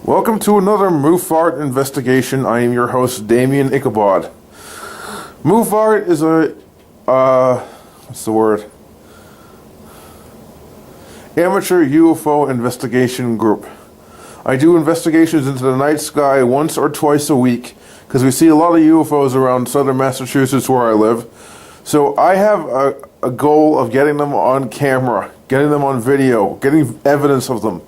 Welcome to another MUFART investigation. I am your host, Damien Ichabod. MUFART is what's the word? Amateur UFO Investigation Group. I do investigations into the night sky once or twice a week because we see a lot of UFOs around southern Massachusetts where I live. So I have a goal of getting them on camera, getting them on video, getting evidence of them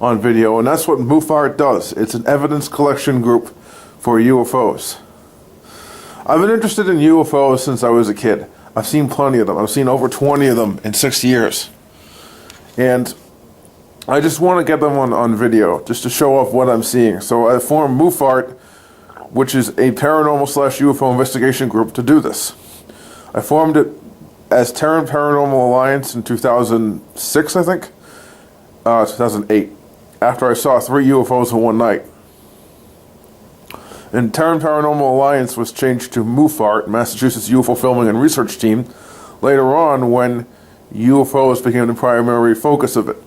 on video, and that's what MUFART does. It's an evidence collection group for UFOs. I've been interested in UFOs since I was a kid. I've seen plenty of them. I've seen over 20 of them in 6 years. And I just want to get them on video, just to show off what I'm seeing. So I formed MUFART, which is a paranormal / UFO investigation group, to do this. I formed it as Terran Paranormal Alliance in 2006, I think. 2008. After I saw 3 UFOs in one night. And Terran Paranormal Alliance was changed to MUFART, Massachusetts UFO Filming and Research Team, later on when UFOs became the primary focus of it.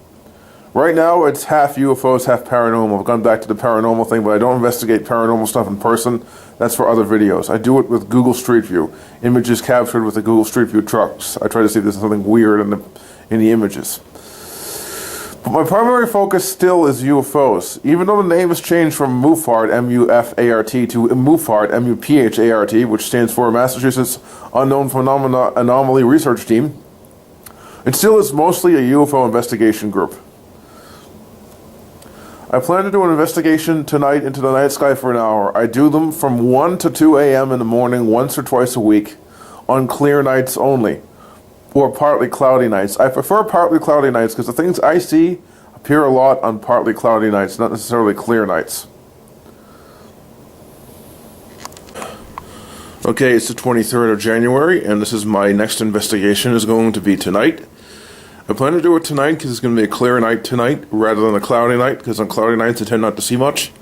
Right now, it's half UFOs, half paranormal. I've gone back to the paranormal thing, but I don't investigate paranormal stuff in person. That's for other videos. I do it with Google Street View. Images captured with the Google Street View trucks. I try to see if there's something weird in the images. But my primary focus still is UFOs. Even though the name has changed from MUFART, M.U.F.H.A.R.T, to MUFART, M.U.P.H.A.R.T, which stands for Massachusetts Unknown Phenomena Anomaly Research Team, it still is mostly a UFO investigation group. I plan to do an investigation tonight into the night sky for an hour. I do them from 1 to 2 a.m. in the morning once or twice a week on clear nights only, or partly cloudy nights. I prefer partly cloudy nights because the things I see appear a lot on partly cloudy nights, not necessarily clear nights. Okay, it's the 23rd of January, and this is my next investigation is going to be tonight. I plan to do it tonight because it's going to be a clear night tonight rather than a cloudy night, because on cloudy nights I tend not to see much.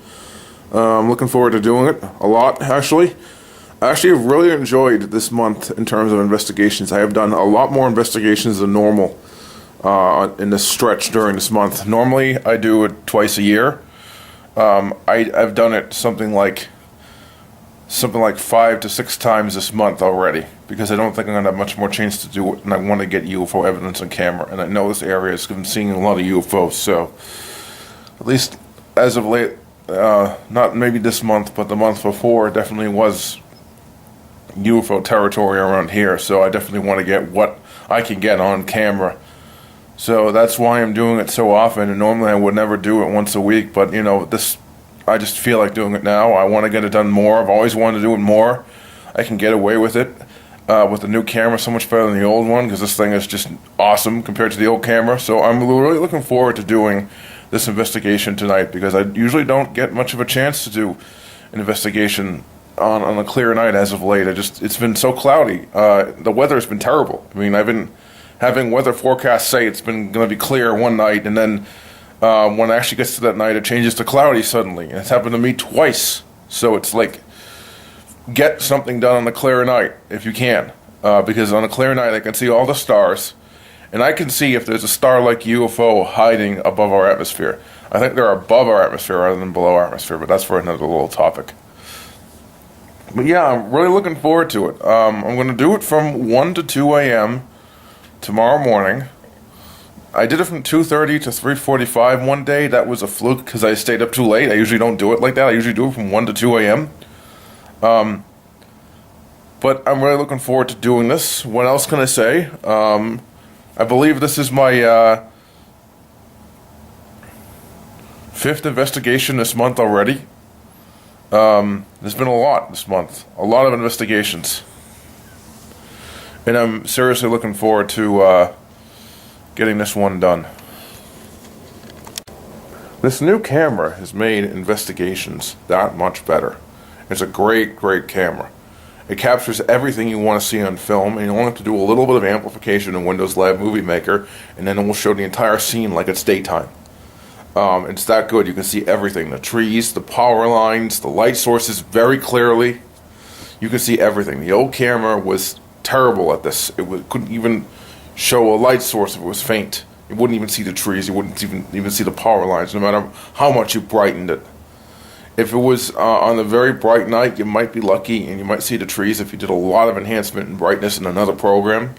I'm looking forward to doing it a lot, actually. I actually have really enjoyed this month in terms of investigations. I have done a lot more investigations than normal in this stretch during this month. Normally I do it twice a year. I've done it something like 5 to 6 times this month already, because I don't think I'm going to have much more chance to do it, and I want to get UFO evidence on camera, and I know this area has been seeing a lot of UFOs, so at least as of late, not maybe this month, but the month before, definitely was UFO territory around here, so I definitely want to get what I can get on camera. So that's why I'm doing it so often, and normally I would never do it once a week, but you know, I just feel like doing it now. I want to get it done more. I've always wanted to do it more. I can get away with it with the new camera so much better than the old one, because this thing is just awesome compared to the old camera. So I'm really looking forward to doing this investigation tonight, because I usually don't get much of a chance to do an investigation on a clear night as of late. It's been so cloudy. The weather's been terrible. I mean, I've been having weather forecasts say it's been going to be clear one night, and then when it actually gets to that night, it changes to cloudy suddenly. And it's happened to me twice. So it's like, get something done on a clear night if you can. Because on a clear night, I can see all the stars. And I can see if there's a star-like UFO hiding above our atmosphere. I think they're above our atmosphere rather than below our atmosphere, but that's for another little topic. But yeah, I'm really looking forward to it. I'm going to do it from 1 to 2 a.m. tomorrow morning. I did it from 2:30 to 3:45 one day. That was a fluke because I stayed up too late. I usually don't do it like that. I usually do it from 1 to 2 a.m. But I'm really looking forward to doing this. What else can I say? I believe this is my 5th investigation this month already. There's been a lot this month. A lot of investigations. And I'm seriously looking forward to getting this one done. This new camera has made investigations that much better. It's a great camera. It captures everything you want to see on film, and you only have to do a little bit of amplification in Windows Live Movie Maker, and then it will show the entire scene like it's daytime. It's that good. You can see everything. The trees, the power lines, the light sources very clearly. You can see everything. The old camera was terrible at this. Couldn't even show a light source if it was faint. You wouldn't even see the trees. You wouldn't even see the power lines, no matter how much you brightened it. If it was on a very bright night, you might be lucky and you might see the trees if you did a lot of enhancement and brightness in another program.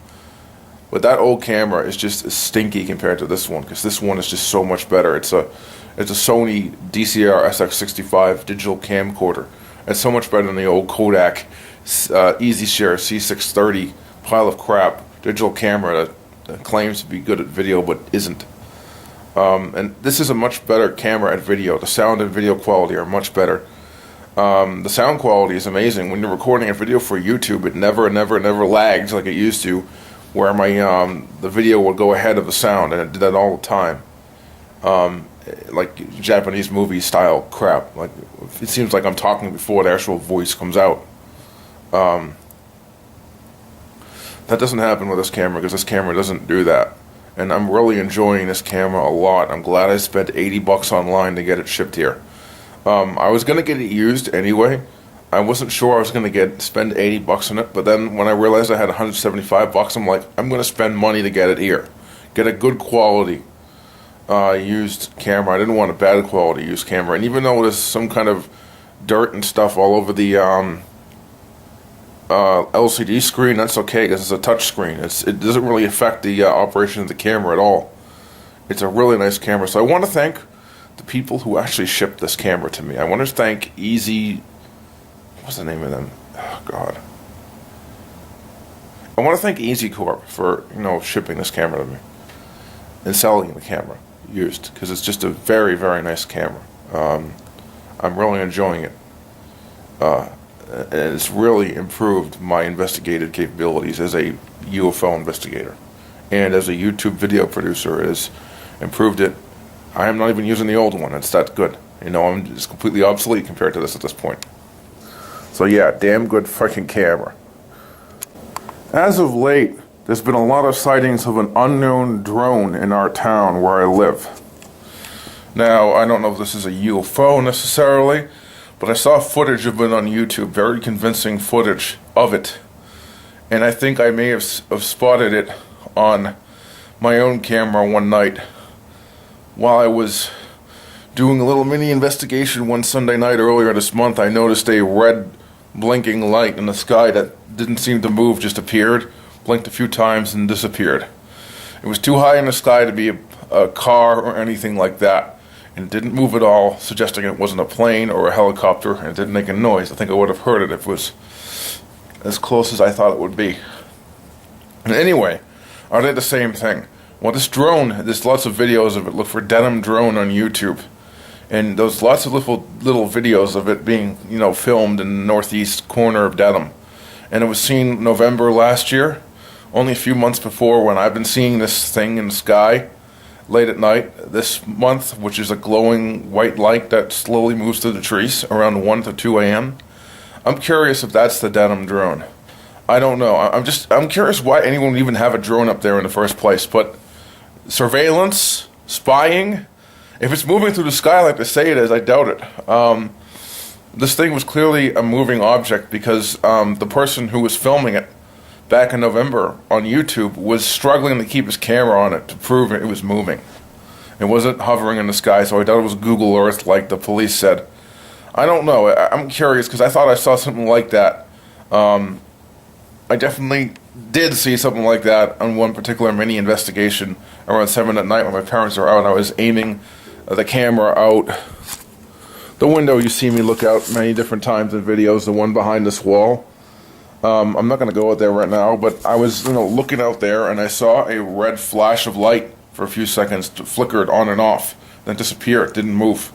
But that old camera is just stinky compared to this one, because this one is just so much better. It's a Sony DCR SX65 digital camcorder. It's so much better than the old Kodak EasyShare C630 pile of crap digital camera that claims to be good at video but isn't. And this is a much better camera at video. The sound and video quality are much better. The sound quality is amazing. When you're recording a video for YouTube, it never lags like it used to, where the video would go ahead of the sound, and it did that all the time. Like Japanese movie style crap. Like, it seems like I'm talking before the actual voice comes out. That doesn't happen with this camera, because this camera doesn't do that. And I'm really enjoying this camera a lot. I'm glad I spent $80 online to get it shipped here. I was going to get it used anyway. I wasn't sure I was going to spend $80 on it, but then when I realized I had $175, I'm like, I'm going to spend money to get it here. Get a good quality used camera. I didn't want a bad quality used camera. And even though there's some kind of dirt and stuff all over the LCD screen, that's okay, because it's a touch screen. It doesn't really affect the operation of the camera at all. It's a really nice camera. So I want to thank the people who actually shipped this camera to me. I want to thank what's the name of them? Oh God. I want to thank Easy Corp for shipping this camera to me and selling the camera used, because it's just a very, very nice camera. I'm really enjoying it. And it's really improved my investigative capabilities as a UFO investigator, and as a YouTube video producer. It has improved it. I am not even using the old one. It's that good. It's completely obsolete compared to this at this point. So yeah, damn good fucking camera. As of late, there's been a lot of sightings of an unknown drone in our town where I live. Now, I don't know if this is a UFO necessarily, but I saw footage of it on YouTube, very convincing footage of it. And I think I may have spotted it on my own camera one night while I was doing a little mini investigation one Sunday night earlier this month. I noticed a red blinking light in the sky that didn't seem to move, just appeared, blinked a few times and disappeared. It was too high in the sky to be a car or anything like that. And it didn't move at all, suggesting it wasn't a plane or a helicopter, and it didn't make a noise. I think I would have heard it if it was as close as I thought it would be. And anyway, I did the same thing. Well, this drone, there's lots of videos of it. Look for Denim Drone on YouTube. And there's lots of little videos of it being, filmed in the northeast corner of Dedham. And it was seen November last year, only a few months before, when I've been seeing this thing in the sky late at night this month, which is a glowing white light that slowly moves through the trees around 1 to 2 a.m. I'm curious if that's the Denim drone. I don't know. I'm curious why anyone would even have a drone up there in the first place. But surveillance, spying, if it's moving through the sky like they say it is, I doubt it. This thing was clearly a moving object, because the person who was filming it back in November on YouTube was struggling to keep his camera on it to prove it was moving. It wasn't hovering in the sky, so I doubt it was Google Earth like the police said. I don't know. I'm curious, because I thought I saw something like that. I definitely did see something like that on one particular mini investigation around 7 at night when my parents were out. I was aiming the camera out the window. You see me look out many different times in videos, the one behind this wall. I'm not going to go out there right now, but I was looking out there, and I saw a red flash of light for a few seconds, flickered on and off, then disappeared, didn't move.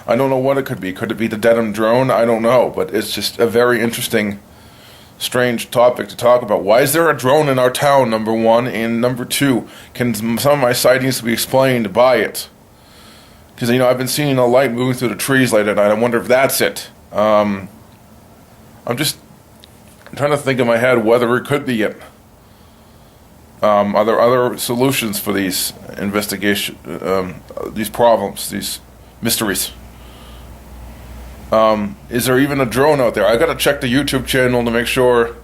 I don't know what it could be. Could it be the Denim drone? I don't know, but it's just a very interesting, strange topic to talk about. Why is there a drone in our town, number one, and number two, can some of my sightings be explained by it? Because, I've been seeing a light moving through the trees late at night. I wonder if that's it. I'm trying to think in my head whether it could be it. Are there other solutions for these these problems, these mysteries? Is there even a drone out there? I gotta check the YouTube channel to make sure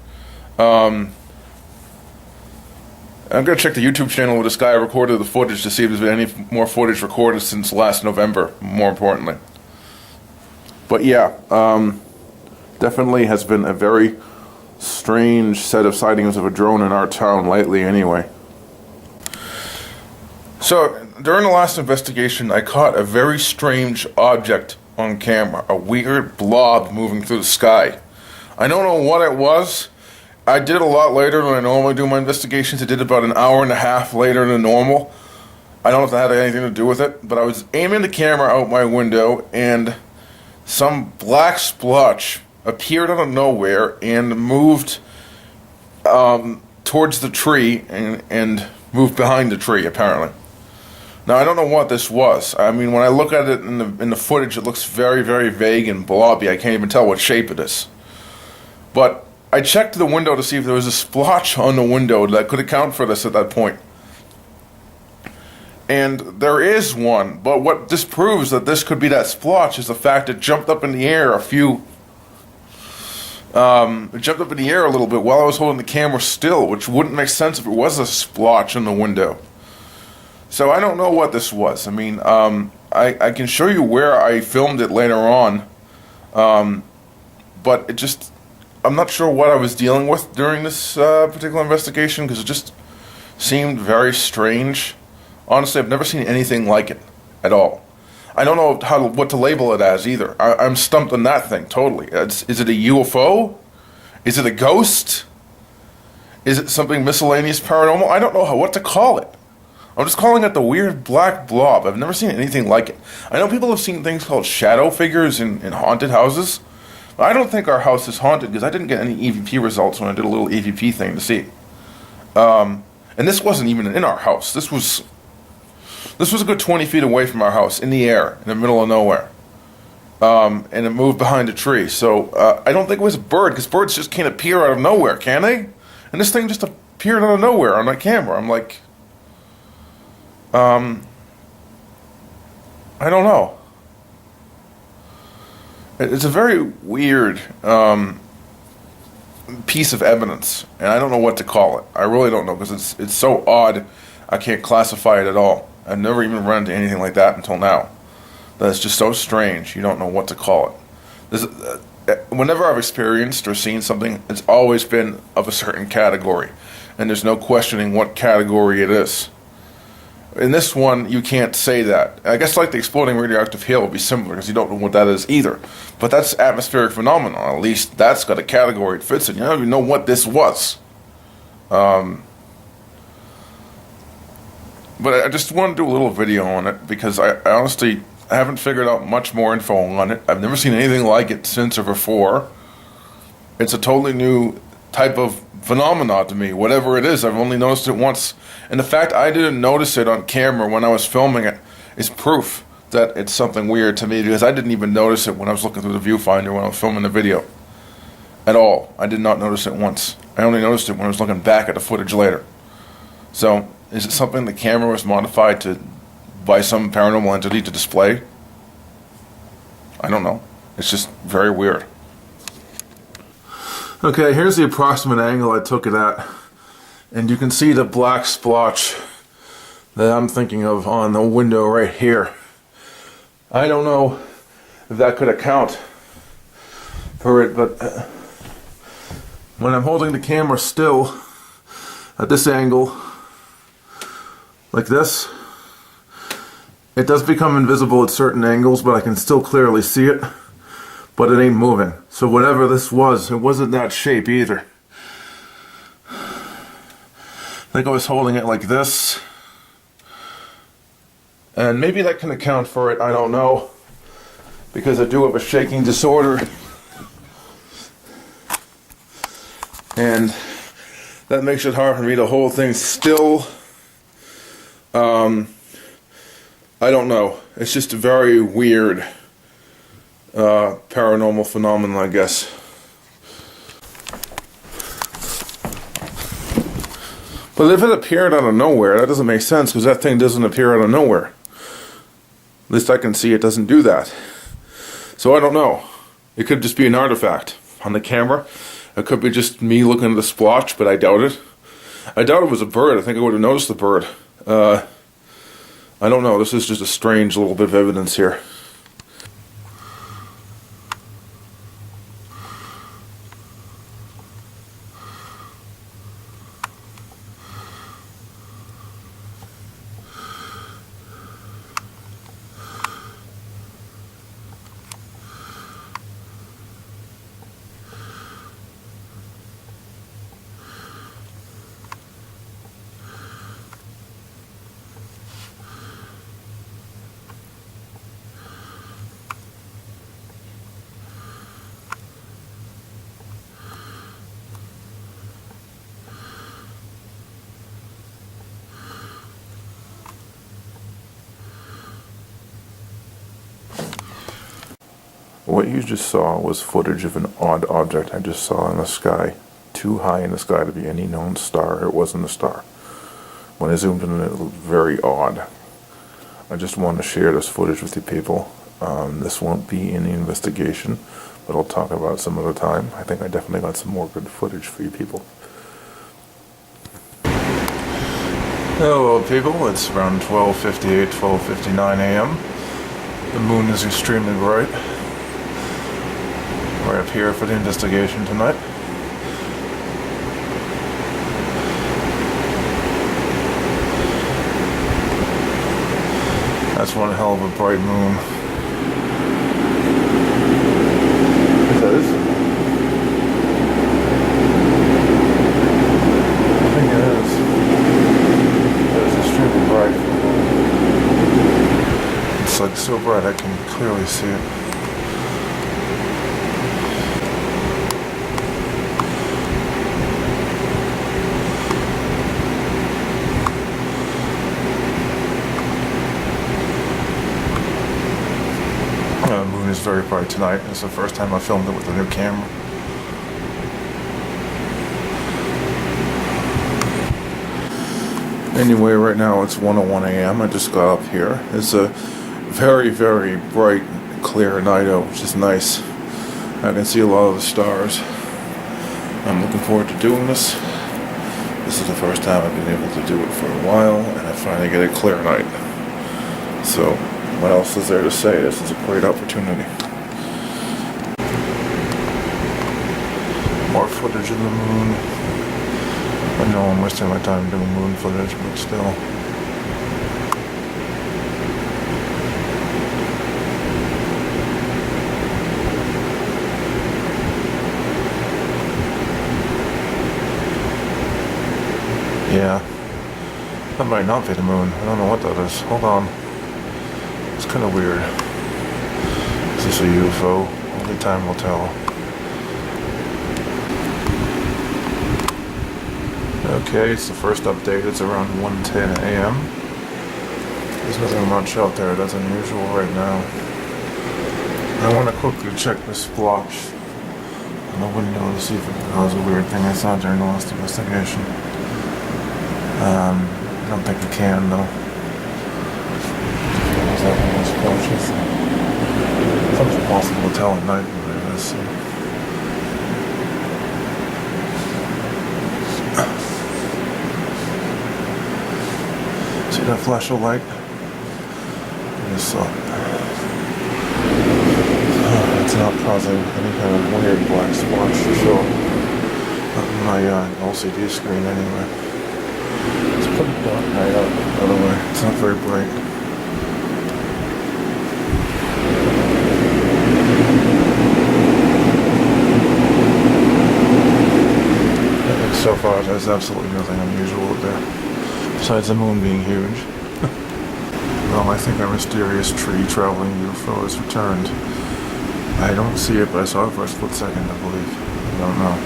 I'm going to check the YouTube channel where this guy recorded the footage to see if there's been any more footage recorded since last November, more importantly. But yeah, definitely has been a very strange set of sightings of a drone in our town lately anyway. So, during the last investigation, I caught a very strange object on camera. A weird blob moving through the sky. I don't know what it was. I did a lot later than I normally do my investigations. I did about an hour and a half later than normal. I don't know if that had anything to do with it, but I was aiming the camera out my window, and some black splotch appeared out of nowhere and moved towards the tree and moved behind the tree, apparently. Now, I don't know what this was. I mean, when I look at it in the footage, it looks very, very vague and blobby. I can't even tell what shape it is. But I checked the window to see if there was a splotch on the window that could account for this at that point. And there is one, but what disproves that this could be that splotch is the fact it jumped up in the air a little bit while I was holding the camera still, which wouldn't make sense if it was a splotch in the window. So I don't know what this was. I mean, I can show you where I filmed it later on, but it just, I'm not sure what I was dealing with during this particular investigation, because it just seemed very strange. Honestly, I've never seen anything like it at all. I don't know what to label it as either. I'm stumped on that thing totally. Is it a UFO? Is it a ghost? Is it something miscellaneous paranormal? I don't know what to call it. I'm just calling it the weird black blob. I've never seen anything like it. I know people have seen things called shadow figures in haunted houses. But I don't think our house is haunted because I didn't get any EVP results when I did a little EVP thing to see. And this wasn't even in our house. This was a good 20 feet away from our house, in the air, in the middle of nowhere. And it moved behind a tree. So I don't think it was a bird, because birds just can't appear out of nowhere, can they? And this thing just appeared out of nowhere on my camera. I'm like, I don't know. It's a very weird piece of evidence, and I don't know what to call it. I really don't know, because it's so odd, I can't classify it at all. I've never even run into anything like that until now. That's just so strange, you don't know what to call it. Whenever I've experienced or seen something, it's always been of a certain category, and there's no questioning what category it is. In this one, you can't say that. I guess like the exploding radioactive hail would be similar, because you don't know what that is either. But that's atmospheric phenomenon. At least that's got a category it fits in. You don't even know what this was. But I just want to do a little video on it, because I honestly haven't figured out much more info on it. I've never seen anything like it since or before. It's a totally new type of phenomena to me. Whatever it is, I've only noticed it once. And the fact I didn't notice it on camera when I was filming it is proof that it's something weird to me, because I didn't even notice it when I was looking through the viewfinder when I was filming the video. At all. I did not notice it once. I only noticed it when I was looking back at the footage later. So, is it something the camera was modified by some paranormal entity to display? I don't know. It's just very weird. Okay, here's the approximate angle I took it at. And you can see the black splotch that I'm thinking of on the window right here. I don't know if that could account for it, but when I'm holding the camera still at this angle, like this, it does become invisible at certain angles, but I can still clearly see it, but it ain't moving. So whatever this was, it wasn't that shape either. I think I was holding it like this, and maybe that can account for it, I don't know, because I do have a shaking disorder, and that makes it hard for me to hold things still. I don't know, it's just a very weird paranormal phenomenon, I guess. But if it appeared out of nowhere, that doesn't make sense, because that thing doesn't appear out of nowhere. At least I can see it doesn't do that. So I don't know. It could just be an artifact on the camera. It could be just me looking at the splotch, but I doubt it. I doubt it was a bird. I think I would have noticed the bird. I don't know. This is just a strange little bit of evidence here. What you just saw was footage of an odd object I just saw in the sky. Too high in the sky to be any known star. It wasn't a star. When I zoomed in, it looked very odd. I just want to share this footage with you people. This won't be in the investigation, but I'll talk about it some other time. I think I definitely got some more good footage for you people. Hello people, it's around 12:58, 12:59 a.m. The moon is extremely bright. We're up here for the investigation tonight. That's one hell of a bright moon. It is. I think it is. It is extremely bright. It's like so bright I can clearly see it. The moon is very bright tonight. It's the first time I filmed it with a new camera. Anyway, right now it's 1:01 a.m. I just got up here. It's a very, very bright, clear night out, which is nice. I can see a lot of the stars. I'm looking forward to doing this. This is the first time I've been able to do it for a while, and I finally get a clear night. So, what else is there to say? This is a great opportunity. More footage of the moon. I know I'm wasting my time doing moon footage, but still. Yeah. That might not be the moon. I don't know what that is. Hold on. It's kind of weird. Is this a UFO? Only time will tell. Okay, it's the first update. It's around 1:10 a.m. There's nothing much out there that's unusual right now. I want to quickly check this splotch on the window to see if it was a weird thing I saw during the last investigation. I don't think it can though. Is that one of those splotches? It's impossible to tell at night, but I guess. See that flash of light? I just saw it. It's not causing any kind of weird black splotch to show on my LCD screen anyway. It's pretty dark night out, by the way. It's not very bright. I think so far there's absolutely nothing unusual out there. Besides the moon being huge. Well, I think our mysterious tree-traveling UFO has returned. I don't see it, but I saw it for a split second, I believe. I don't know.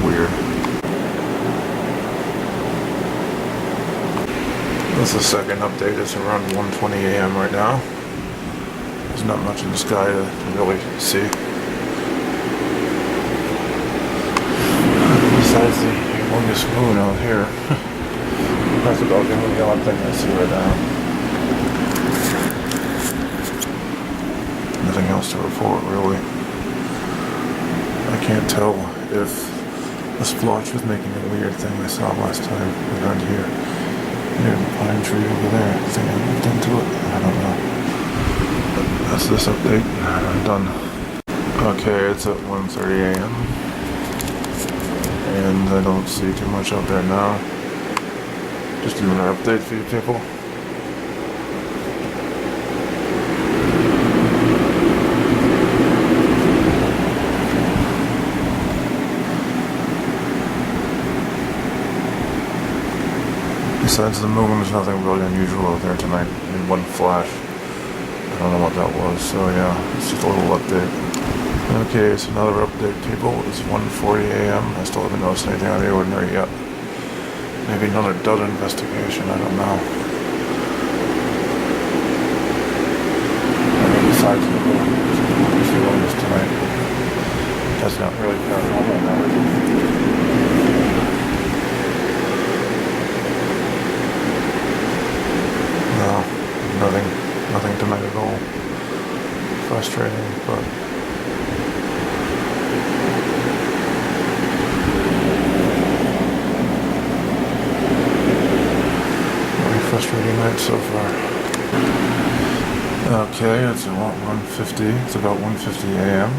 Weird. This is the second update. It's around 1:20 a.m. right now. There's not much in the sky to really see. Besides the humongous moon out here. That's about the only odd thing I see right now. Nothing else to report, really. I can't tell if The splotch was making a weird thing I saw last time around here. Near the pine tree over there. I think I moved into it. I don't know. But that's this update. I'm done. Okay, it's at 1:30 a.m. And I don't see too much out there now. Just doing an update for you people. Besides the moon, there's nothing really unusual out there tonight. I mean, one flash. I don't know what that was, so yeah, it's just a little update. Okay, it's another update, people. It's 1:40 a.m. I still haven't noticed anything out of the ordinary yet. Maybe another dud investigation, I don't know. And besides the moon, there's no this tonight. That's not really paranormal now, is it? No, nothing tonight at all. Frustrating, but very frustrating night so far. Okay, it's about 1:50. It's about 1:50 a.m.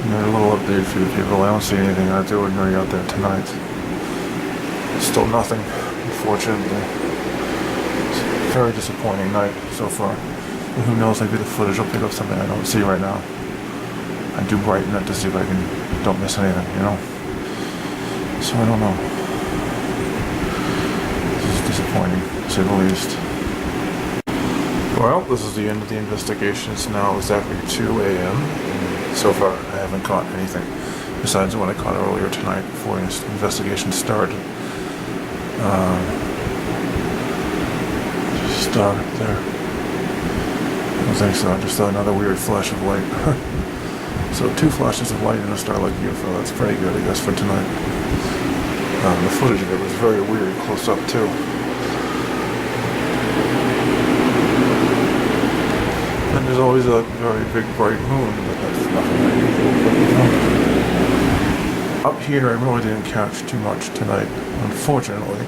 And a little update for you people. I don't see anything out there ordinary out there tonight. Still nothing, unfortunately. Very disappointing night so far. And who knows, maybe the footage will pick up something I don't see right now. I do brighten it to see if I don't miss anything, you know? So I don't know. This is disappointing, to say the least. Well, this is the end of the investigation. It's now exactly 2 a.m. And so far I haven't caught anything. Besides what I caught earlier tonight before the investigation started. Star up there. I don't think so. I just saw another weird flash of light. So 2 flashes of light in a star-like UFO. That's pretty good, I guess, for tonight. The footage of it was very weird, close up too. And there's always a very big bright moon, but that's nothing unusual. Up here, I really didn't catch too much tonight, unfortunately.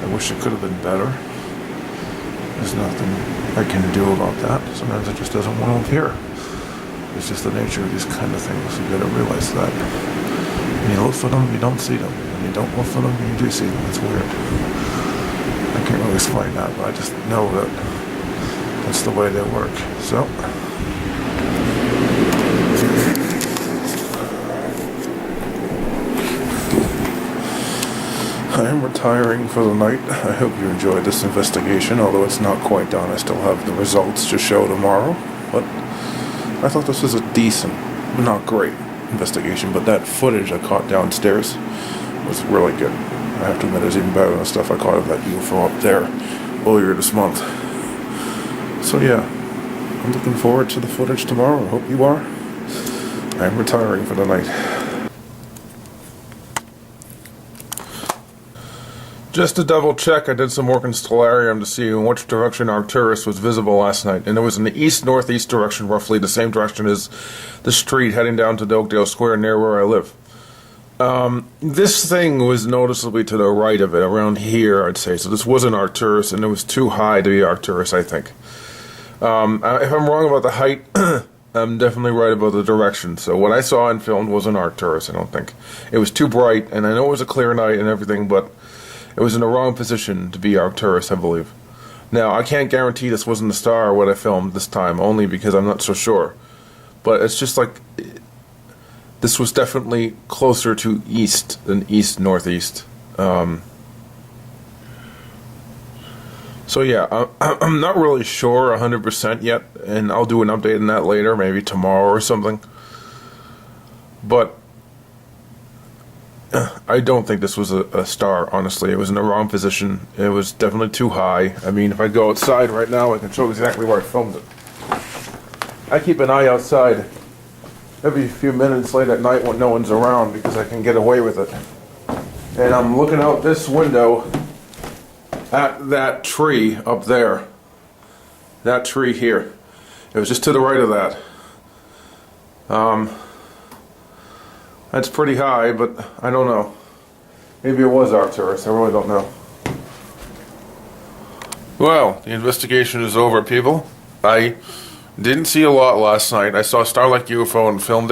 I wish it could have been better. There's nothing I can do about that. Sometimes it just doesn't want to appear. It's just the nature of these kind of things. You gotta realize that. When you look for them, you don't see them. When you don't look for them, you do see them. It's weird. I can't really explain that, but I just know that that's the way they work. So I am retiring for the night. I hope you enjoyed this investigation, although it's not quite done. I still have the results to show tomorrow. But I thought this was a decent, not great investigation, but that footage I caught downstairs was really good. I have to admit, it was even better than the stuff I caught of that UFO up there earlier this month. So yeah, I'm looking forward to the footage tomorrow. I hope you are. I am retiring for the night. Just to double check, I did some work in Stellarium to see in which direction Arcturus was visible last night, and it was in the east-northeast direction, roughly the same direction as the street heading down to Oakdale Square near where I live. This thing was noticeably to the right of it, around here, I'd say, so this wasn't Arcturus, and it was too high to be Arcturus, I think. If I'm wrong about the height, I'm definitely right about the direction, so what I saw and filmed wasn't Arcturus, I don't think. It was too bright, and I know it was a clear night and everything, but it was in the wrong position to be Arcturus, I believe. Now, I can't guarantee this wasn't the star or what I filmed this time, only because I'm not so sure. But it's just like, this was definitely closer to east than east-northeast. So yeah, I'm not really sure 100% yet, and I'll do an update on that later, maybe tomorrow or something. But I don't think this was a star, honestly. It was in the wrong position. It was definitely too high. I mean, if I go outside right now, I can show exactly where I filmed it. I keep an eye outside every few minutes late at night when no one's around because I can get away with it. And I'm looking out this window at that tree up there. That tree here. It was just to the right of that. That's pretty high, but I don't know. Maybe it was Arcturus. I really don't know. Well, the investigation is over, people. I didn't see a lot last night. I saw a star-like UFO and filmed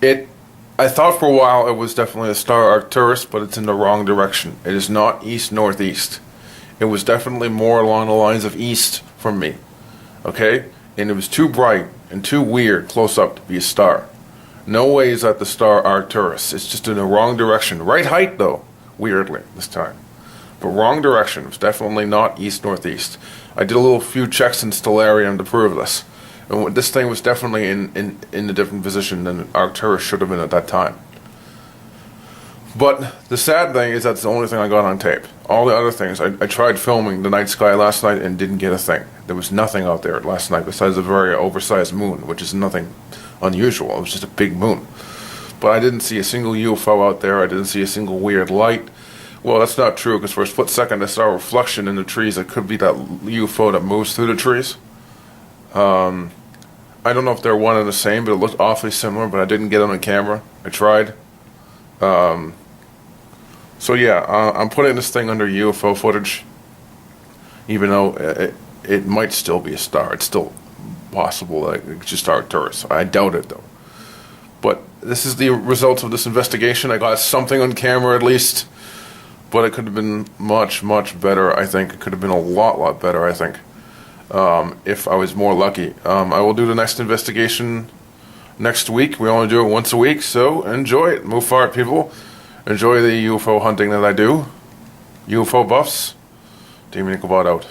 it. I thought for a while it was definitely a star Arcturus, but it's in the wrong direction. It is not east-northeast. It was definitely more along the lines of east from me. Okay? And it was too bright and too weird close up to be a star. No way is that the star Arcturus. It's just in the wrong direction. Right height, though, weirdly, this time. But wrong direction. It was definitely not east-northeast. I did a little few checks in Stellarium to prove this. And this thing was definitely in a different position than Arcturus should have been at that time. But the sad thing is that's the only thing I got on tape. All the other things, I tried filming the night sky last night and didn't get a thing. There was nothing out there last night besides a very oversized moon, which is nothing unusual. It was just a big moon. But I didn't see a single UFO out there. I didn't see a single weird light. Well, that's not true, because for a split second I saw a reflection in the trees. It could be that UFO that moves through the trees. I don't know if they're one and the same, but it looked awfully similar, but I didn't get them on camera. I tried. So yeah, I'm putting this thing under UFO footage, even though it might still be a star. It's still possible that it's just Arcturus. I doubt it, though. But this is the result of this investigation. I got something on camera, at least. But it could have been much, much better, I think. It could have been a lot better, I think, if I was more lucky. I will do the next investigation next week. We only do it once a week, so enjoy it. MUFART, people. Enjoy the UFO hunting that I do. UFO buffs. Demon Ichabod out.